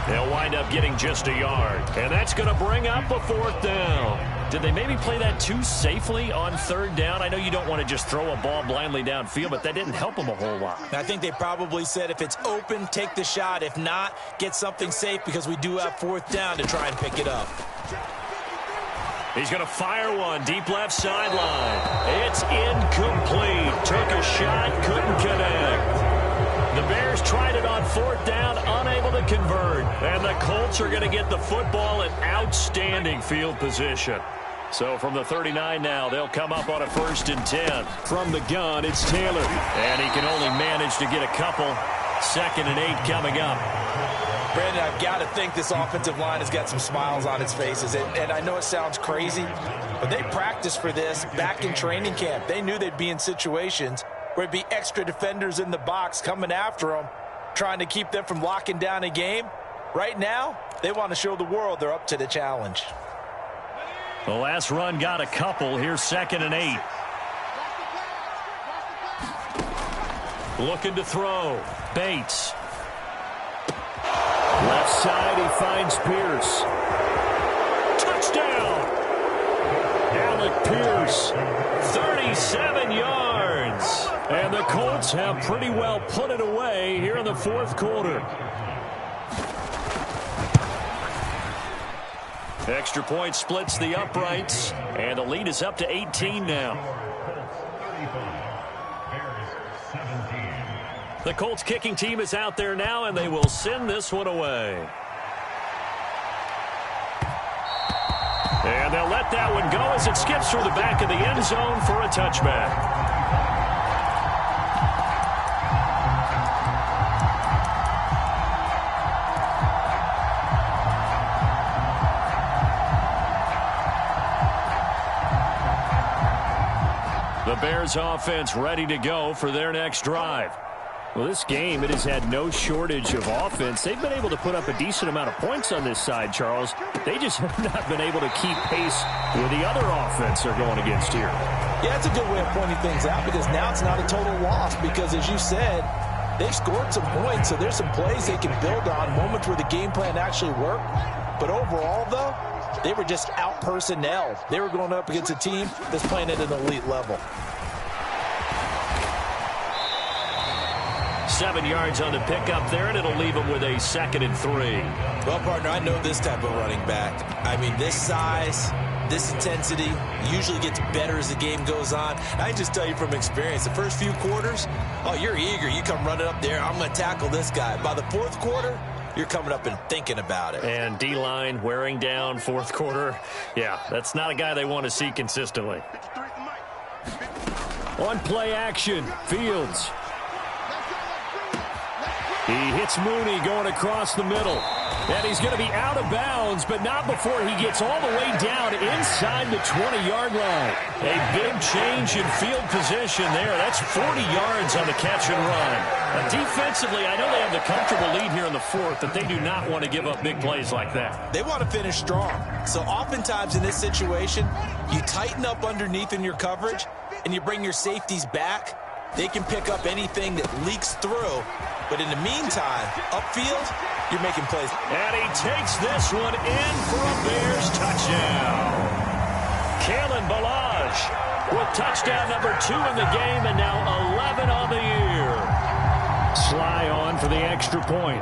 They'll wind up getting just a yard. And that's going to bring up a 4th down. Did they maybe play that too safely on 3rd down? I know you don't want to just throw a ball blindly downfield, but that didn't help them a whole lot. I think they probably said if it's open, take the shot. If not, get something safe because we do have 4th down to try and pick it up. He's going to fire one deep left sideline. It's incomplete. Took a shot, couldn't connect. The Bears tried it on 4th down, unable to convert. And the Colts are going to get the football in outstanding field position. So from the 39 now, they'll come up on a 1st and 10. From the gun, it's Taylor. And he can only manage to get a couple. 2nd and 8 coming up. Brandon, I've got to think this offensive line has got some smiles on its faces. And I know it sounds crazy, but they practiced for this back in training camp. They knew they'd be in situations where it'd be extra defenders in the box coming after them, trying to keep them from locking down a game. Right now, they want to show the world they're up to the challenge. The last run got a couple. Here's 2nd and 8. Looking to throw. Bates. Left side, he finds Pierce. Touchdown! Alec Pierce, 37 yards. And the Colts have pretty well put it away here in the 4th quarter. Extra point splits the uprights, and the lead is up to 18 now. The Colts kicking team is out there now, and they will send this one away. And they'll let that one go as it skips through the back of the end zone for a touchback. The Bears offense ready to go for their next drive. Well, this game, it has had no shortage of offense. They've been able to put up a decent amount of points on this side, Charles. They just have not been able to keep pace with the other offense they're going against here. Yeah, it's a good way of pointing things out because now it's not a total loss because, as you said, they've scored some points, so there's some plays they can build on, moments where the game plan actually worked. But overall, though, they were just out-personnelled. They were going up against a team that's playing at an elite level. 7 yards on the pickup there, and it'll leave them with a 2nd and 3. Well, partner, I know this type of running back. I mean, this size, this intensity usually gets better as the game goes on. I can just tell you from experience, the first few quarters, oh, you're eager. You come running up there, I'm going to tackle this guy. By the 4th quarter, you're coming up and thinking about it. And D-line wearing down 4th quarter. Yeah, that's not a guy they want to see consistently. On play action, Fields. He hits Mooney going across the middle. And he's going to be out of bounds, but not before he gets all the way down inside the 20-yard line. A big change in field position there. That's 40 yards on the catch and run. Defensively, I know they have the comfortable lead here in the fourth, but they do not want to give up big plays like that. They want to finish strong. So oftentimes in this situation, you tighten up underneath in your coverage, and you bring your safeties back. They can pick up anything that leaks through. But in the meantime, upfield, you're making plays. And he takes this one in for a Bears touchdown. Kalen Ballage with touchdown number 2 in the game, and now 11 on the year. Sly on for the extra point.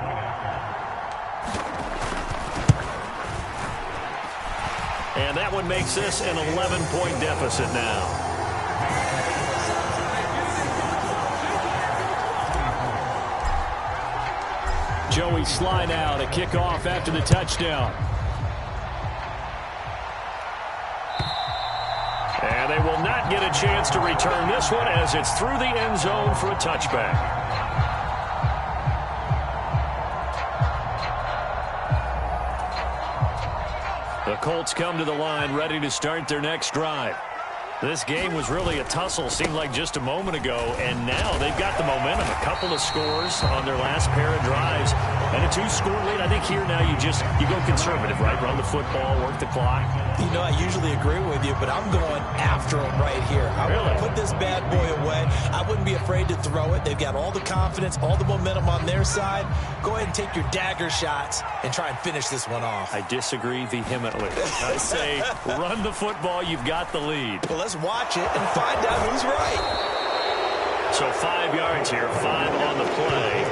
And that one makes this an 11-point deficit now. Joey Sly now to kick off after the touchdown. And they will not get a chance to return this one as it's through the end zone for a touchback. The Colts come to the line ready to start their next drive. This game was really a tussle, seemed like just a moment ago, and now they've got the momentum. A couple of scores on their last pair of drives, and a 2-score lead. I think here now you go conservative, right? Run the football, work the clock. You know, I usually agree with you, but I'm going after them right here. I want to put this bad boy away. I wouldn't be afraid to throw it. They've got all the confidence, all the momentum on their side. Go ahead and take your dagger shots and try and finish this one off. I disagree vehemently. I say run the football. You've got the lead. Well, let's watch it and find out who's right. So 5 yards here, 5 on the play.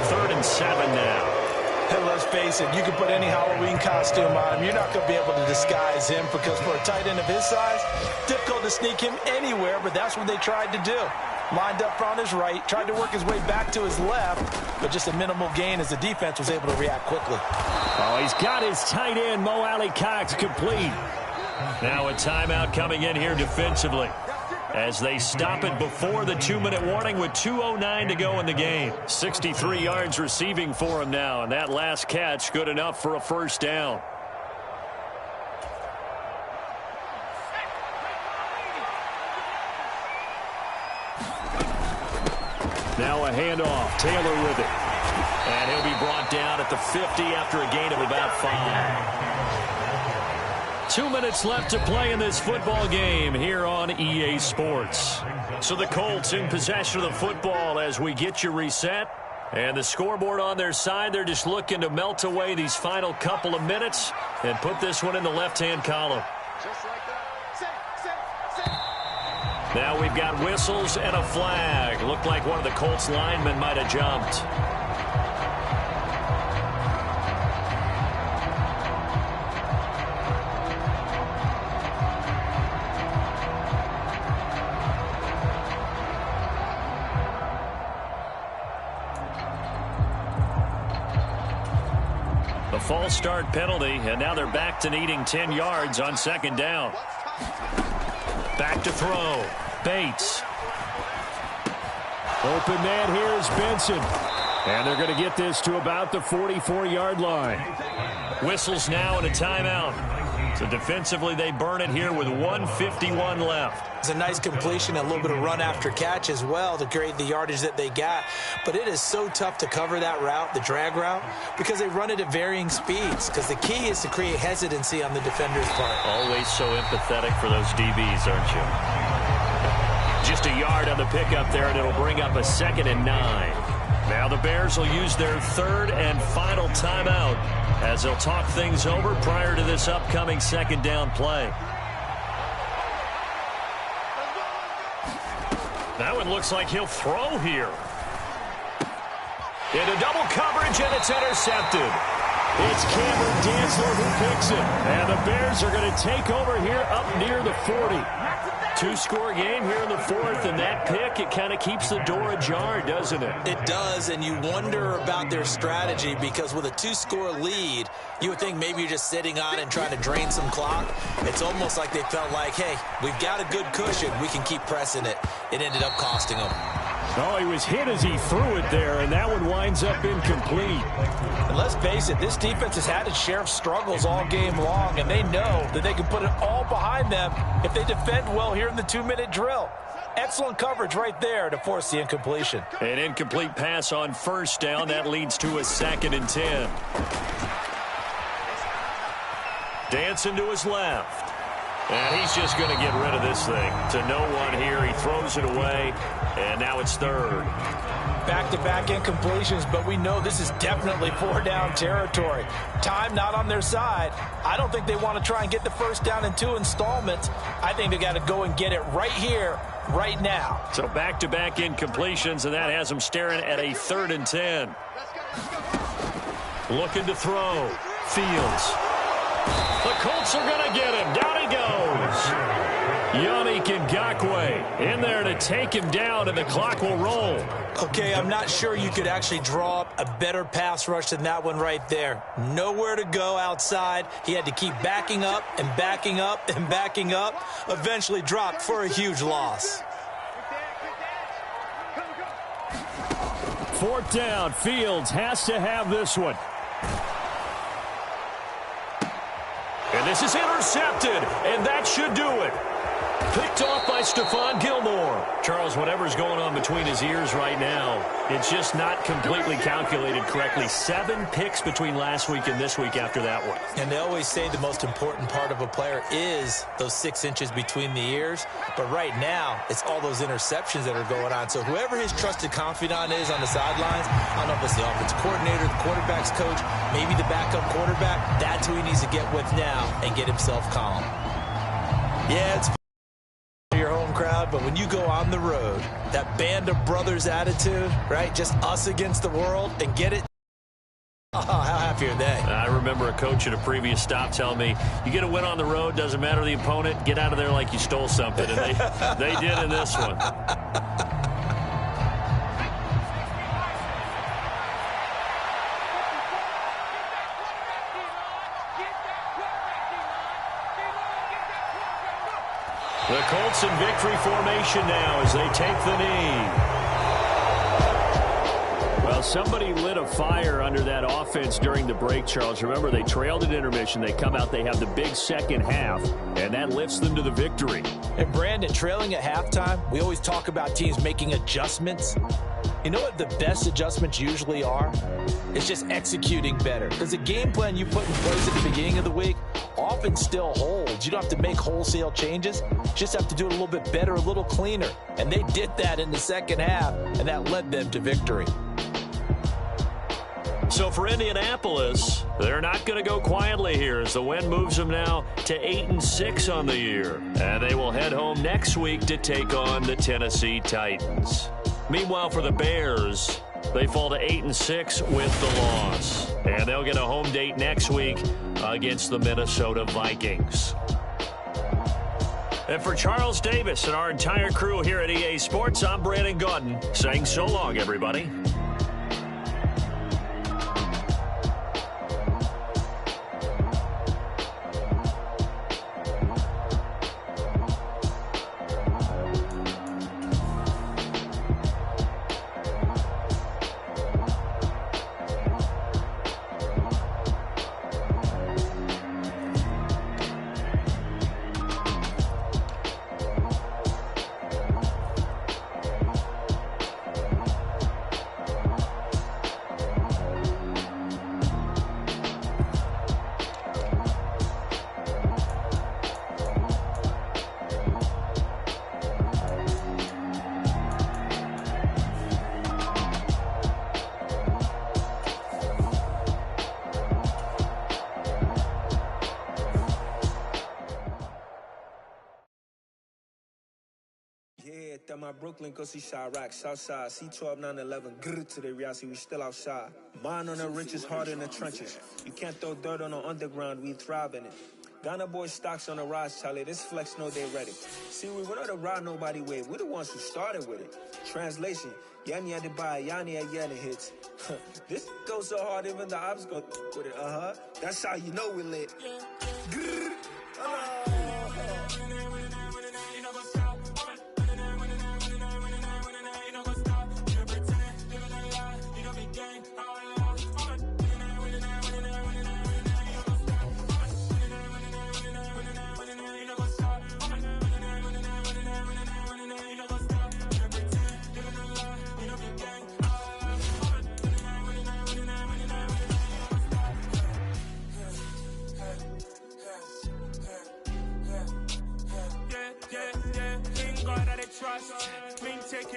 3rd and 7 now. And let's face it, you can put any Halloween costume on him. You're not going to be able to disguise him because for a tight end of his size, difficult to sneak him anywhere, but that's what they tried to do. Lined up on his right, tried to work his way back to his left, but just a minimal gain as the defense was able to react quickly. Oh, he's got his tight end, Mo Alley Cox, complete. Now a timeout coming in here defensively as they stop it before the 2-minute warning with 2:09 to go in the game. 63 yards receiving for him now, and that last catch good enough for a first down. Now a handoff. Taylor with it. And he'll be brought down at the 50 after a gain of about 5. 2 minutes left to play in this football game here on EA Sports. So the Colts in possession of the football as we get you reset. And the scoreboard on their side, they're just looking to melt away these final couple of minutes and put this one in the left-hand column. Now we've got whistles and a flag. Looked like one of the Colts linemen might have jumped. A false start penalty, and now they're back to needing 10 yards on 2nd down. Back to throw. Bates. Open man here is Benson. And they're going to get this to about the 44-yard line. Whistles now and a timeout. So defensively, they burn it here with 1:51 left. It's a nice completion, a little bit of run after catch as well to create the yardage that they got. But it is so tough to cover that route, the drag route, because they run it at varying speeds. Because the key is to create hesitancy on the defender's part. Always so empathetic for those DBs, aren't you? Just a yard on the pickup there, and it'll bring up a 2nd and 9. Now the Bears will use their 3rd and final timeout as they'll talk things over prior to this upcoming 2nd down play. That one looks like he'll throw here. Into double coverage, and it's intercepted. It's Cameron Dantzler who picks it. And the Bears are going to take over here up near the 40. 2-score game here in the 4th, and that pick, it kind of keeps the door ajar, doesn't it? It does, and you wonder about their strategy because with a 2-score lead, you would think maybe you're just sitting on and trying to drain some clock. It's almost like they felt like, hey, we've got a good cushion. We can keep pressing it. It ended up costing them. Oh, he was hit as he threw it there, and that one winds up incomplete. And let's face it, this defense has had its share of struggles all game long, and they know that they can put it all behind them if they defend well here in the 2-minute drill. Excellent coverage right there to force the incompletion. An incomplete pass on first down. That leads to a 2nd and 10. Dancing to his left. And he's just going to get rid of this thing. To no one here. He throws it away, and now it's 3rd. Back-to-back incompletions, but we know this is definitely 4-down territory. Time not on their side. I don't think they want to try and get the first down in 2 installments. I think they got to go and get it right here, right now. So back-to-back incompletions, and that has them staring at a 3rd and 10. Looking to throw. Fields. The Colts are going to get him. Down he goes. Yannick Ngakoue in there to take him down, and the clock will roll. Okay, I'm not sure you could actually draw up a better pass rush than that one right there. Nowhere to go outside. He had to keep backing up and backing up and backing up. Eventually dropped for a huge loss. 4th down. Fields has to have this one. And this is intercepted, and that should do it. Picked off by Stephon Gilmore. Charles, whatever's going on between his ears right now, it's just not completely calculated correctly. 7 picks between last week and this week after that one. And they always say the most important part of a player is those 6 inches between the ears. But right now, it's all those interceptions that are going on. So whoever his trusted confidant is on the sidelines, I don't know if it's the offensive coordinator, the quarterback's coach, maybe the backup quarterback, that's who he needs to get with now and get himself calm. Yeah, it's your home crowd, but when you go on the road, that band of brothers attitude, right? Just us against the world and get it. Oh, how happy are they? I remember a coach at a previous stop telling me, you get a win on the road, doesn't matter the opponent, get out of there like you stole something. And they did in this one. The Colts in victory formation now as they take the knee. Well, somebody lit a fire under that offense during the break, Charles. Remember, they trailed at intermission. They come out, they have the big second half, and that lifts them to the victory. And, Brandon, trailing at halftime, we always talk about teams making adjustments. You know what the best adjustments usually are? It's just executing better. Because the game plan you put in place at the beginning of the week often still holds. You don't have to make wholesale changes. You just have to do it a little bit better, a little cleaner. And they did that in the second half, and that led them to victory. So for Indianapolis, they're not going to go quietly here as the win moves them now to 8-6 on the year. And they will head home next week to take on the Tennessee Titans. Meanwhile, for the Bears, they fall to 8-6 with the loss. And they'll get a home date next week against the Minnesota Vikings. And for Charles Davis and our entire crew here at EA Sports, I'm Brandon Gaudin saying so long, everybody. My Brooklyn, go see Chirac, Southside, C12, 911, grrr to the reality, we still outside. Mine on the riches, hard in the trenches. You can't throw dirt on the underground, we thrive in it. Ghana boys stocks on the rise, Charlie, this flex know they ready. See, we not the ride nobody wave, we the ones who started with it. Translation, Yanni had to buy, Yanni had Yanni hits. This goes so hard, even the ops go with it, That's how you know we lit. Grrr,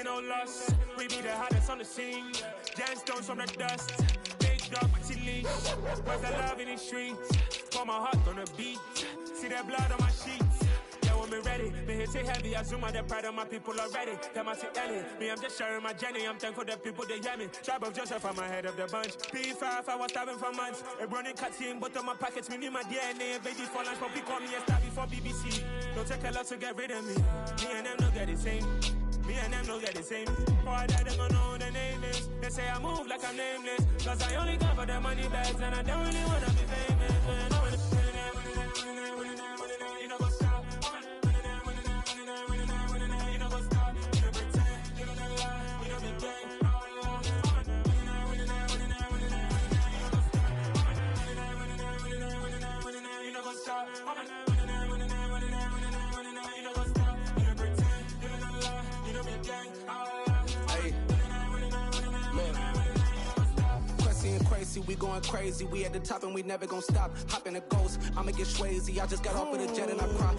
ain't no loss. We be the hottest on the scene. Gemstones from the dust. Big dog, leash. Where's the love in the streets? Pour my heart on the beat. See that blood on my sheets. Yeah, when me ready, me hit it heavy. I zoom out the pride of my people already. Them I see Ellie. Me, I'm just sharing my journey. I'm thankful the people they hear me. Tribe of Joseph, I'm ahead of the bunch. P5, I was starving for months. A running cutscene, but on my pockets, me need my DNA. Baby for lunch, but we call me a star before BBC. Don't take a lot to get rid of me. Me and them don't get the same. Me and them don't get the same. Before I die, they gon' know who the name is. They say I move like I'm nameless. Cause I only cover the money bags and I don't really wanna be famous. You know what's up? You know what's up? You don't pretend, you don't lie, you don't be gang. You know what's up? Crazy, we going crazy. We at the top and we never gon' stop. Hop in a ghost, I'ma get swayzy. I just got off of the jet and I cry.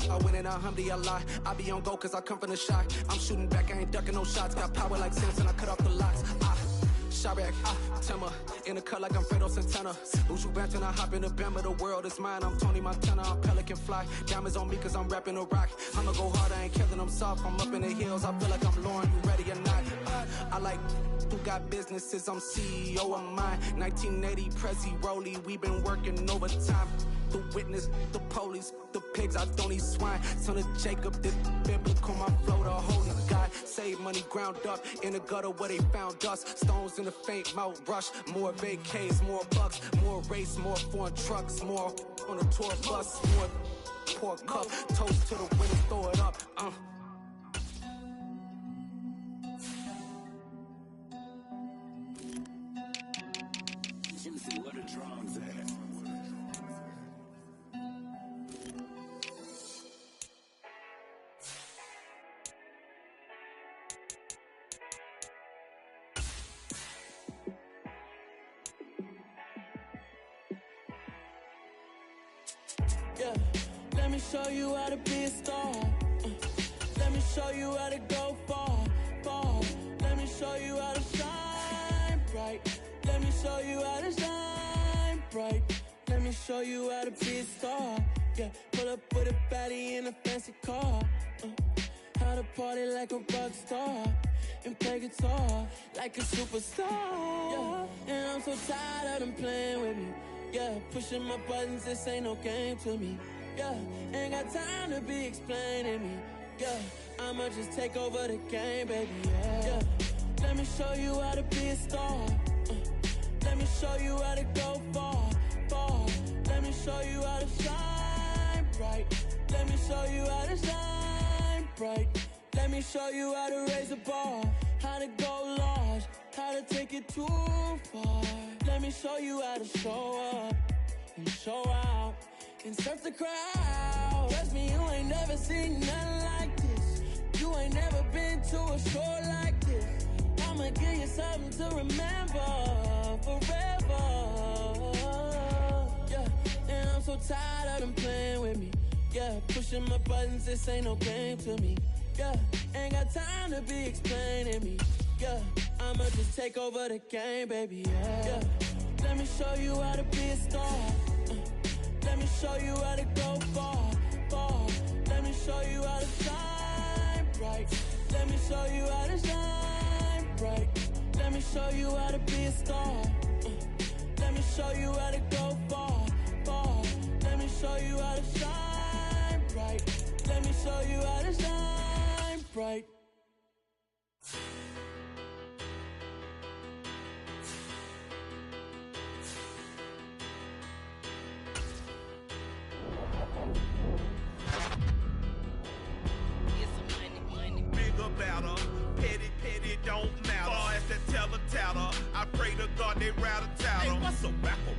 I win in a Humvee, I lie. I be on go cause I come from the shot. I'm shooting back, I ain't ducking no shots. Got power like Samson, I cut off the locks. Sharek, Timmer, in the cut like I'm Fredo Santana. Who's you benching? I hop in the Bama, the world is mine. I'm Tony Montana, I'm Pelican Fly. Diamonds on me cause I'm rapping a rock. I'ma go hard, I ain't killing them soft. I'm up in the hills, I feel like I'm Lauren, you ready or not? I like who got businesses, I'm CEO of mine. 1980, Prezi Rolly, we been working overtime. The witness, the police, the pigs, I don't eat swine. Son of Jacob, this biblical, my flow, the holy God. Save money ground up in the gutter where they found us. Stones in the faint mouth rush. More vacays, more bucks, more race, more foreign trucks, more on a tour bus, more pour cup. Toast to the winners, throw it up. Juicy, where the drums at? Yeah, let me show you how to be a star. Let me show you how to go far, far. Let me show you how to shine bright. Let me show you how to shine bright. Let me show you how to be a star. Yeah, pull up with a baddie in a fancy car. How to party like a rock star and play guitar like a superstar. Yeah, and I'm so tired of them playing with me. Yeah, pushing my buttons, this ain't no game to me. Yeah, ain't got time to be explaining me. Yeah, I'ma just take over the game, baby. Yeah, let me show you how to be a star. Let me show you how to go far, far. Let me show you how to shine bright. Let me show you how to shine bright. Let me show you how to raise a bar, how to go large, how to take it too far. Let me show you how to show up and show out and surf the crowd. Trust me, you ain't never seen nothing like this. You ain't never been to a show like this. I'ma give you something to remember forever. Yeah, and I'm so tired of them playing with me. Yeah, pushing my buttons, this ain't no game to me. Yeah, ain't got time to be explaining me. Yeah, I'ma just take over the game, baby. Yeah, let me show you how to be a star. Let me show you how to go far, far. Let me show you how to shine bright. Let me show you how to shine bright. Let me show you how to be a star. Let me show you how to go far, far. Let me show you how to shine bright. Let me show you how to shine bright. Better, petty don't matter. Far as that teller, I pray to God they rattle tattle. Hey, what's a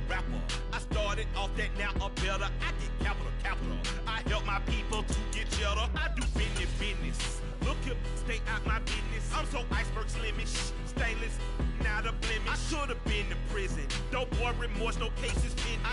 rapper? I started off that, now I'm better. I get capital. I help my people to get cheddar. I do business. Look here, stay out my business. I'm so iceberg slimish, stainless, not a blemish. I should've been in prison. No boy remorse, no cases pinned. I